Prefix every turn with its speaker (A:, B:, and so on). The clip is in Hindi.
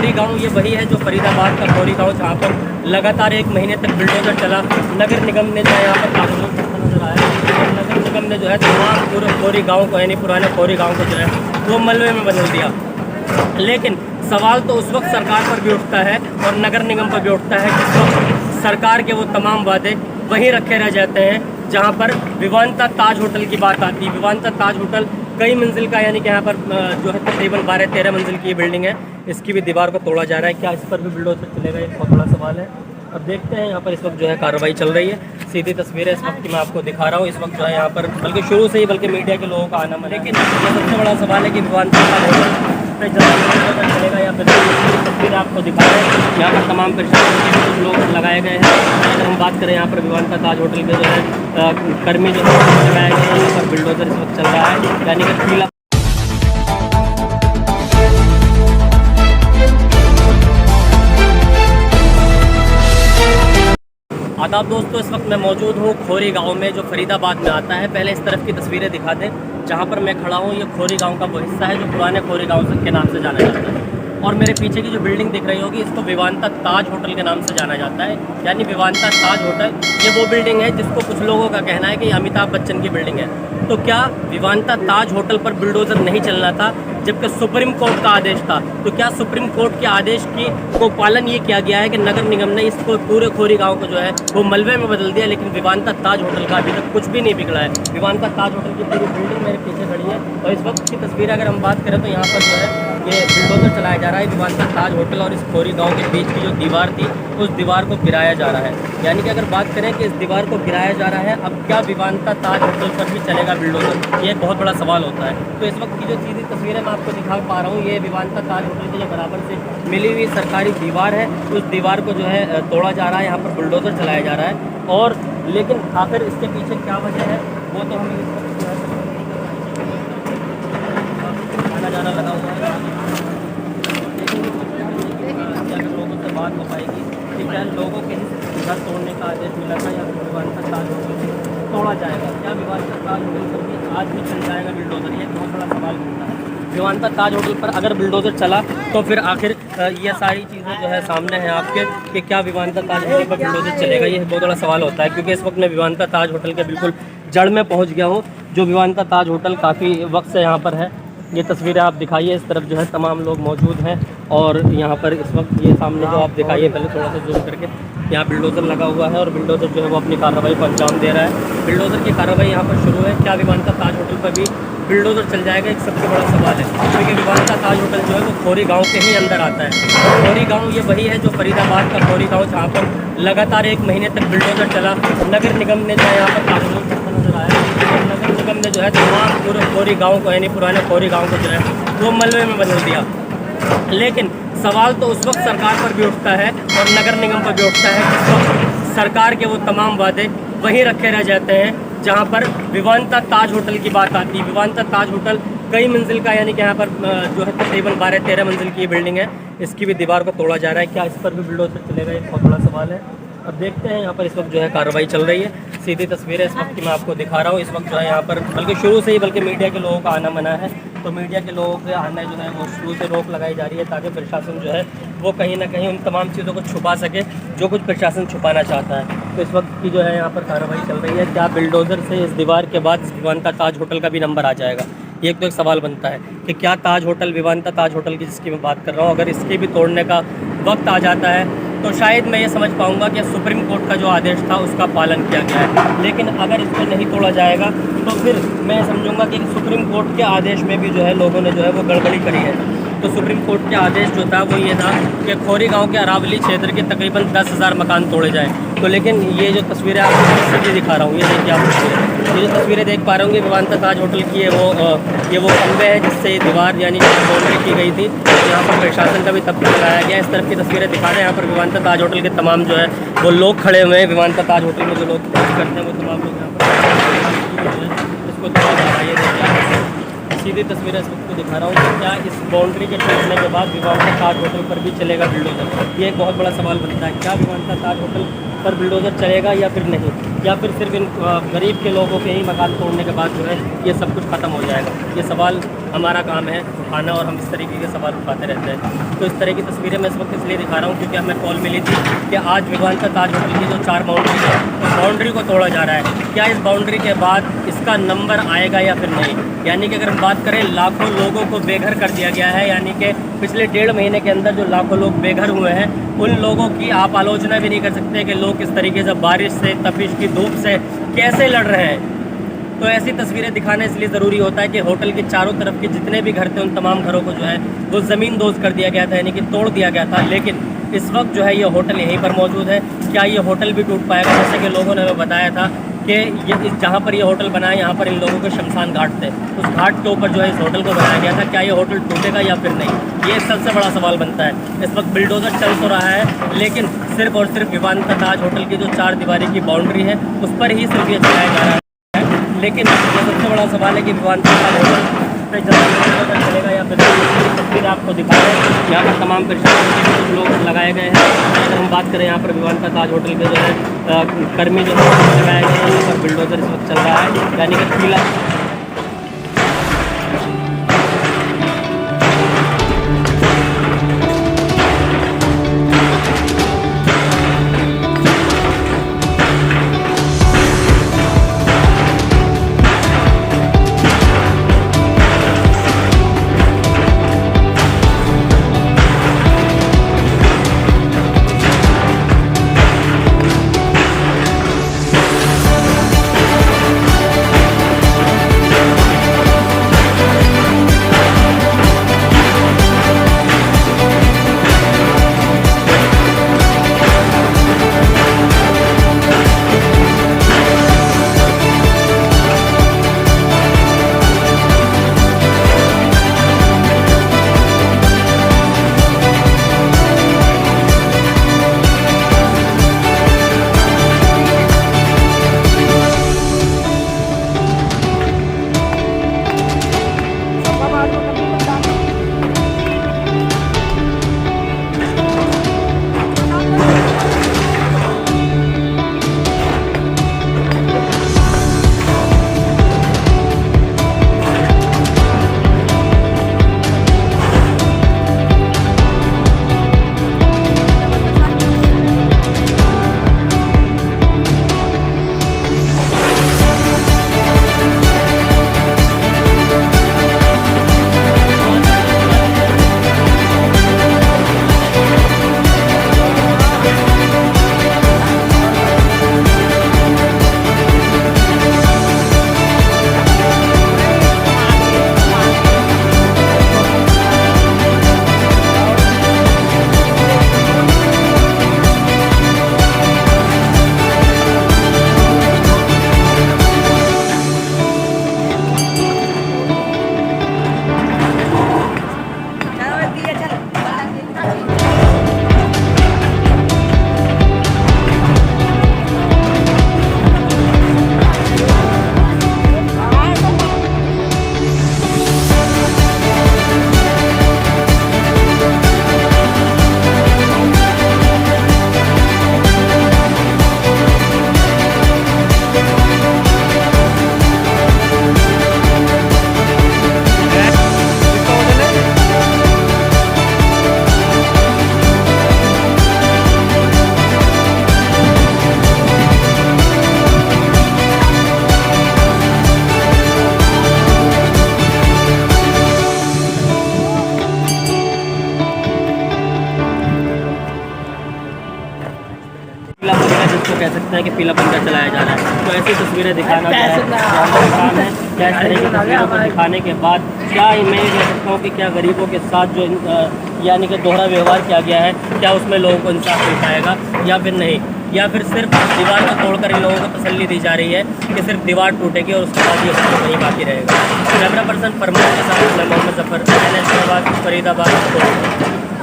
A: खोरी गांव ये वही है जो फरीदाबाद का खोरी गांव, जहां पर लगातार 1 महीने तक बिल्डोजर चला। नगर निगम ने जो है यहाँ पर काफी लोग नजर आया और नगर निगम ने जो है तमाम पूरे खोरी गाँव को, यानी पुराने खोरी गाँव को जो है वो मलबे में बदल दिया। लेकिन सवाल तो उस वक्त सरकार पर भी उठता है और नगर निगम पर भी उठता है जिस वक्त सरकार के वो तमाम वादे वहीं रखे रह जाते हैं, जहां पर विवांता ताज होटल की बात आती है। विवांता ताज होटल कई मंजिल का, यानी कि यहाँ पर जो है तकरीबन 12-13 मंजिल की ये बिल्डिंग है। इसकी भी दीवार को तोड़ा जा रहा है। क्या इस पर भी बिल्डोजर चलेगा, ये बहुत बड़ा सवाल है। अब देखते हैं। यहाँ पर इस वक्त जो है कार्रवाई चल रही है। सीधी तस्वीरें इस वक्त की मैं आपको दिखा रहा हूँ। इस वक्त जो है यहाँ पर बल्कि शुरू से ही बल्कि मीडिया के लोगों का आना मना, लेकिन सबसे बड़ा सवाल है कि विवांता ताज होटल पे जल्द चलेगा या फिर तस्वीर आपको दिखा रहे हैं। यहाँ पर तमाम प्रशासन के कुछ लोग लगाए गए हैं। अगर हम बात करें यहाँ पर विवांता ताज होटल के जो है कर्मी जो है लगाए गए हैं, यहाँ पर बिल्डोजर इस वक्त चल रहा है, यानी कि पीला। आदाब दोस्तों, इस वक्त मैं मौजूद हूँ खोरी गांव में जो फरीदाबाद में आता है। पहले इस तरफ की तस्वीरें दिखा दें। जहाँ पर मैं खड़ा हूँ ये खोरी गांव का वो हिस्सा है जो पुराने खोरी गांव के नाम से जाना जाता है। और मेरे पीछे की जो बिल्डिंग दिख रही होगी इसको विवांता ताज होटल के नाम से जाना जाता है, यानी विवांता ताज होटल ये वो बिल्डिंग है जिसको कुछ लोगों का कहना है कि अमिताभ बच्चन की बिल्डिंग है। तो क्या विवांता ताज होटल पर बिल्डोजर नहीं चलना था जबकि सुप्रीम कोर्ट का आदेश था? तो क्या सुप्रीम कोर्ट के आदेश की को पालन ये किया गया है कि नगर निगम ने इसको पूरे खोरी गांव को जो है वो मलबे में बदल दिया, लेकिन विवांता ताज होटल का अभी तक कुछ भी नहीं बिगड़ा है। विवांता ताज होटल की पूरी बिल्डिंग मेरे पीछे खड़ी है और इस वक्त की तस्वीर अगर हम बात करें तो यहाँ पर जो है ये बिल्डोजर चलाया जा रहा है। विवांता ताज होटल और इस खोरी गांव के बीच की जो दीवार थी उस दीवार को गिराया जा रहा है। यानी कि अगर बात करें कि इस दीवार को गिराया जा रहा है, अब क्या विवांता ताज होटल पर भी चलेगा बिल्डोजर, ये एक बहुत बड़ा सवाल होता है। तो इस वक्त की जो सीधी तस्वीरें मैं आपको दिखा पा रहा हूँ ये विवांता ताज होटल के जो बराबर से मिली हुई सरकारी दीवार है, उस दीवार को जो है तोड़ा जा रहा है, यहाँ पर बुलडोजर चलाया जा रहा है। और लेकिन आखिर इसके पीछे क्या वजह है वो तो हमें इस वक्त जो है आना जाना लगा हुआ है। अगर लोगों से बात हो पाएगी कि क्या लोगों के घर तोड़ने का आदेश मिला था या फिर विवांता ताज होटल तोड़ा जाएगा, क्या विवांता ताज होटल पर भी आज भी चल जाएगा बिल्डोजर, ये बहुत बड़ा सवाल बनता है। विवांता ताज होटल पर अगर बिल्डोजर चला तो फिर आखिर ये सारी चीज़ें जो है सामने हैं आपके कि क्या विवांता ताज होटल पर बिल्डोजर चलेगा, ये बहुत बड़ा सवाल होता है। क्योंकि इस वक्त मैं विवांता ताज होटल के बिल्कुल जड़ में पहुंच गया हूं। जो विवांता ताज होटल काफ़ी वक्त से यहाँ पर है। ये तस्वीरें आप दिखाइए, इस तरफ जो है तमाम लोग मौजूद हैं और यहाँ पर इस वक्त ये सामने जो आप दिखाइए, पहले थोड़ा सा जूम करके, यहाँ बिल्डोजर लगा हुआ है और बिल्डोजर जो है वो अपनी कार्रवाई को अंजाम दे रहा है। बिल्डोजर की कार्रवाई यहाँ पर शुरू है। क्या विवांता ताज होटल पर भी बिल्डोजर चल जाएगा, एक सबसे बड़ा सवाल है। क्योंकि विवांता ताज होटल जो है वो खोरी गांव के ही अंदर आता है। खोरी गांव ये वही है जो फरीदाबाद का खोरी गांव, जहाँ पर लगातार 1 महीने तक बिल्डोजर चला। नगर निगम ने जो है यहाँ पर काफी लोग नजर आया और नगर निगम ने जो है तमाम पूरे खोरी गाँव को, यानी पुराने खोरी गाँव को जो है वो मलबे में बदल दिया। लेकिन सवाल तो उस वक्त सरकार पर भी उठता है और नगर निगम पर भी उठता है जिस वक्त सरकार के वो तमाम वादे वहीं रखे रह जाते हैं, जहां पर विवांता ताज होटल की बात आती है। विवांता ताज होटल कई मंजिल का, यानी कि यहाँ पर जो है तकरीबन 12-13 मंजिल की बिल्डिंग है। इसकी भी दीवार को तोड़ा जा रहा है। क्या इस पर भी बिल्डोजर चलेगा, ये बहुत बड़ा सवाल है। अब देखते हैं। यहाँ पर इस वक्त जो है कार्रवाई चल रही है। सीधी तस्वीरें इस वक्त की मैं आपको दिखा रहा हूँ। इस वक्त जो है यहाँ पर बल्कि शुरू से ही बल्कि मीडिया के लोगों का आना मना है, तो मीडिया के लोगों के आने जो है वो शुरू से रोक लगाई जा रही है ताकि प्रशासन जो है वो कहीं ना कहीं उन तमाम चीज़ों को छुपा सके जो कुछ प्रशासन छुपाना चाहता है। तो इस वक्त की जो है यहाँ पर कार्रवाई चल रही है। क्या बिल्डोजर से इस दीवार के बाद विवांता ताज होटल का भी नंबर आ जाएगा, ये तो एक सवाल बनता है कि क्या ताज होटल, विवांता ताज होटल की जिसकी मैं बात कर रहा हूँ, अगर इसके भी तोड़ने का वक्त आ जाता है तो शायद मैं ये समझ पाऊंगा कि सुप्रीम कोर्ट का जो आदेश था उसका पालन किया गया है। लेकिन अगर इसको नहीं तोड़ा जाएगा तो फिर मैं समझूंगा कि सुप्रीम कोर्ट के आदेश में भी जो है लोगों ने जो है वो गड़बड़ी करी है। तो सुप्रीम कोर्ट के आदेश जो था वो ये था कि खोरी गांव के अरावली क्षेत्र के तकरीबन 10,000 मकान तोड़े जाएँ। तो लेकिन ये जो तस्वीरें आपको सीधी दिखा रहा हूँ, ये देखिए आप तस्वीरें, ये जो तस्वीरें देख पा रहे होंगे विवांता ताज होटल की है ये वो खंभे है जिससे ये दीवार यानी बाउंड्री की गई थी। यहाँ पर प्रशासन का भी तब लगाया गया। इस तरफ की तस्वीरें दिखा रहे हैं। यहाँ पर विवांता ताज होटल के तमाम जो है वो लोग खड़े हुए हैं। विवांता ताज होटल में जो लोग करते हैं वो तमाम लोग यहाँ पर इसको ये देखिए सीधी तस्वीरें इस वक्त को दिखा रहा हूँ कि क्या इस बाउंड्री के टूटने के बाद विवांता ताज होटल पर भी चलेगा बिल्डोजर, ये एक बहुत बड़ा सवाल बनता है। क्या विवांता ताज होटल पर बिल्डोजर चलेगा या फिर नहीं, या फिर सिर्फ इन गरीब के लोगों के ही मकान तोड़ने के बाद जो है ये सब कुछ ख़त्म हो जाएगा, ये सवाल हमारा काम है उठाना और हम इस तरीके के सवाल उठाते रहते हैं। तो इस तरह की तस्वीरें मैं इस वक्त इसलिए दिखा रहा हूँ क्योंकि हमें कॉल मिली थी कि आज विवांता ताज होटल की जो 4 बाउंड्री है उस बाउंड्री को तोड़ा जा रहा है। क्या इस बाउंड्री के बाद इसका नंबर आएगा या फिर नहीं? यानी कि अगर हम बात करें, लाखों लोगों को बेघर कर दिया गया है। यानी कि पिछले 1.5 महीने के अंदर जो लाखों लोग बेघर हुए हैं, उन लोगों की आप आलोचना भी नहीं कर सकते कि लोग किस तरीके से बारिश से, तपिश की धूप से कैसे लड़ रहे हैं। तो ऐसी तस्वीरें दिखाना इसलिए ज़रूरी होता है कि होटल के चारों तरफ के जितने भी घर थे उन तमाम घरों को जो है वो ज़मीन दोज कर दिया गया था, यानी कि तोड़ दिया गया था। लेकिन इस वक्त जो है ये होटल यहीं पर मौजूद है। क्या ये होटल भी टूट पाएगा? जैसे कि लोगों ने हमें बताया था कि ये जहाँ पर ये होटल बना है यहाँ पर इन लोगों के शमशान घाट थे, उस घाट के ऊपर जो है इस होटल को बनाया गया था। क्या ये होटल टूटेगा या फिर नहीं, ये सबसे बड़ा सवाल बनता है। इस वक्त बिल्डोज़र चल तो रहा है, लेकिन सिर्फ और सिर्फ विवांता ताज होटल की जो 4 दीवारी की बाउंड्री है उस पर ही सिर्फ ये चलाया जा रहा है। लेकिन ये सबसे बड़ा सवाल है कि विवांता ताज होटल पे जल्द चलेगा या फिर तस्वीर आपको दिखा रहे हैं। यहाँ पर तमाम प्रशासन के कुछ लोग लगाए गए हैं। अगर हम बात करें यहाँ पर विवांता ताज होटल के जो है कर्मी जो है लगाए गए हैं, यहाँ पर बिल्डोजर इस वक्त चल रहा है, यानी कि पीला जिसको कह सकते हैं कि पीला पंखा चलाया जा रहा है। तो ऐसी तस्वीरें दिखाना क्या है हमारा काम है। क्या इस तरह की तस्वीरों को दिखाने के बाद क्या मैं ये कह सकता हूँ कि क्या गरीबों के साथ जो यानी कि दोहरा व्यवहार किया गया है, क्या उसमें लोगों को इंसाफ मिल पाएगा या फिर नहीं, या फिर सिर्फ दीवार को तोड़कर इन लोगों को तसल्ली दी जा रही है कि सिर्फ दीवार टूटेगी और उसके बाद ये सब वहीं बाकी रहेगा। कैमरा पर्सन फरमान के साथ मैं मोहम्मद जफर, फरीदाबाद।